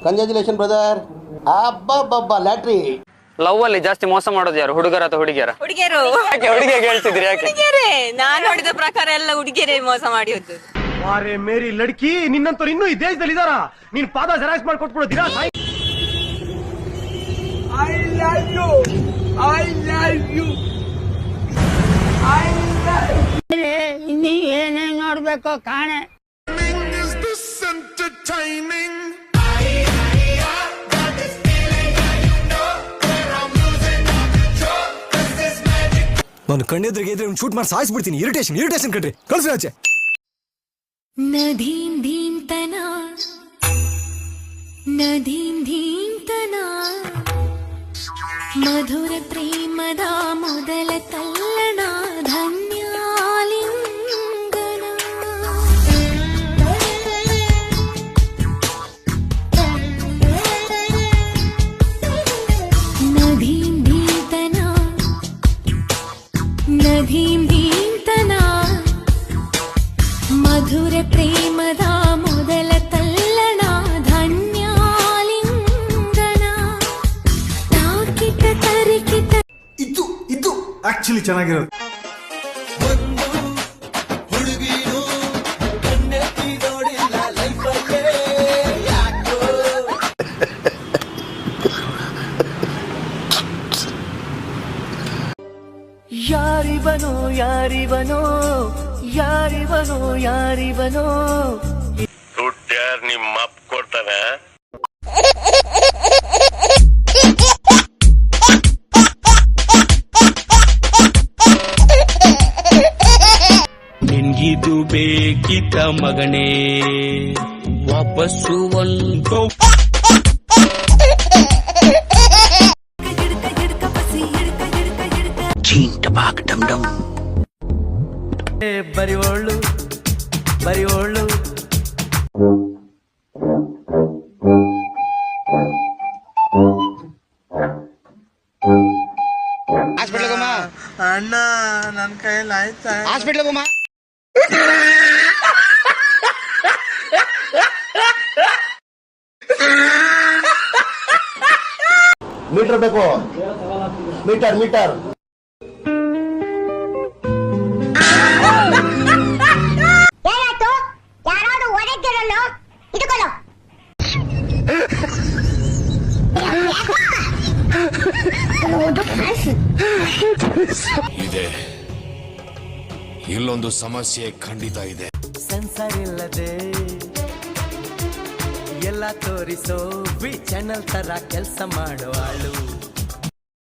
Congratulation brother. ಅಬ್ಬಬ್ಬಬ್ಬ lottery. Love ಅಲ್ಲಿ ಜಾಸ್ತಿ ಮೋಸ ಮಾಡೋದು ಯಾರು, ಹುಡುಗರ ಅಥವಾ ಹುಡುಗಿಯರ? ಹುಡುಗಿಯರು. ಹುಡುಗಿಯ ಹೇಳ್ತಿದ್ರಿ ಯಾಕೆ? ಹುಡುಗಿಯರೇ, ನಾನು ನೋಡಿದ ಪ್ರಕಾರ ಎಲ್ಲ ಹುಡುಗಿಯರೇ ಮೋಸ ಮಾಡಿ ಹೋದ್ದು. ಅರೆ ಮೇರಿ ಲಡ್ಕಿ, ನಿನ್ನಂತವ್ರು ಇನ್ನೂ ಈ ದೇಶದಲ್ಲಿ ಇದಾರ? ನೀನ್ ಪಾದ ಜೆರಾಕ್ಸ್ ಮಾಡ್ಕೊಟ್ಬಿಡೋ ದಿನ. I love you, I love you, I love you. ಇನ್ನೀ ಏನೇನ್ ನೋಡ್ಬೇಕೋ ಕಾಣೆ. ನಾನು ಕಣ್ಣೆದ್ರಿಗೆ ಇದ್ರೆ ಶೂಟ್ ಮಾಡಿ ಸಾಯಿಸ್ಬಿಡ್ತೀನಿ. ಇರಿಟೇಷನ್ ಕಣ್ರಿ, ಕಳ್ಸಿ ಆಚೆ. ನದೀಂ ಧೀಂ ತನಾ, ನದೀಂ ಧೀಂ ತನಾ, ಮಧುರ ಪ್ರೇಮದ ಮೊದಲ ತಲ್ಲಣ, ಧನ್ಯಾಲಿಂಗನ. ನದೀಂ ಧೀಂ ತನಾ, ನದೀಂ ಧೀಂ ತನಾ, ಮಧುರ ಪ್ರೇಮದ ಮೊದಲ ತಲ್ಲಣ, ಧನ್ಯಾಲಿಂಗನ. ತಾಕಿತ ತರಿಕಿತ ಇದು ಆಕ್ಚುಲಿ ಚೆನ್ನಾಗಿರೋದು. ಯಾರಿವನೋ ಯಾರಿವನೋ ಯಾರಿವನೋ ಯಾರಿವನೋ ದುಡ್ಡು ಯಾರು ನಿಮ್ಮ ಅಪ್ಪ ಕೊಡ್ತಾನೆ? ನಿನ್ಗಿದು ಬೇಕಿತ್ತ ಮಗನೇ, ವಾಪಸ್ಸು ಒಂದು ಬರಿವೋಳು ಬರಿವೋಳು. ಅಣ್ಣ ನನ್ನ ಕೈಯಲ್ಲಿ ಆಯ್ತಾ? ಹಾಸ್ಪಿಟ್ಲಿಗೆ ಹೋಗಮ್ಮ. ಮೀಟರ್ ಬೇಕು, ಮೀಟರ್. ಏನಾಯ್ತು? ಯಾರಾದ್ರೂ ಒಡೆದಿರಲ್ಲ, ಇಟ್ಕೊಳ್ಳೋ. ಇದೆ, ಇಲ್ಲೊಂದು ಸಮಸ್ಯೆ ಖಂಡಿತ ಇದೆ. ಸೆನ್ಸರ್ ಇಲ್ಲದೆ ಎಲ್ಲ ತೋರಿಸೋ ವಿ ಚಾನಲ್ ತರ ಕೆಲಸ ಮಾಡೋ ಆಳು.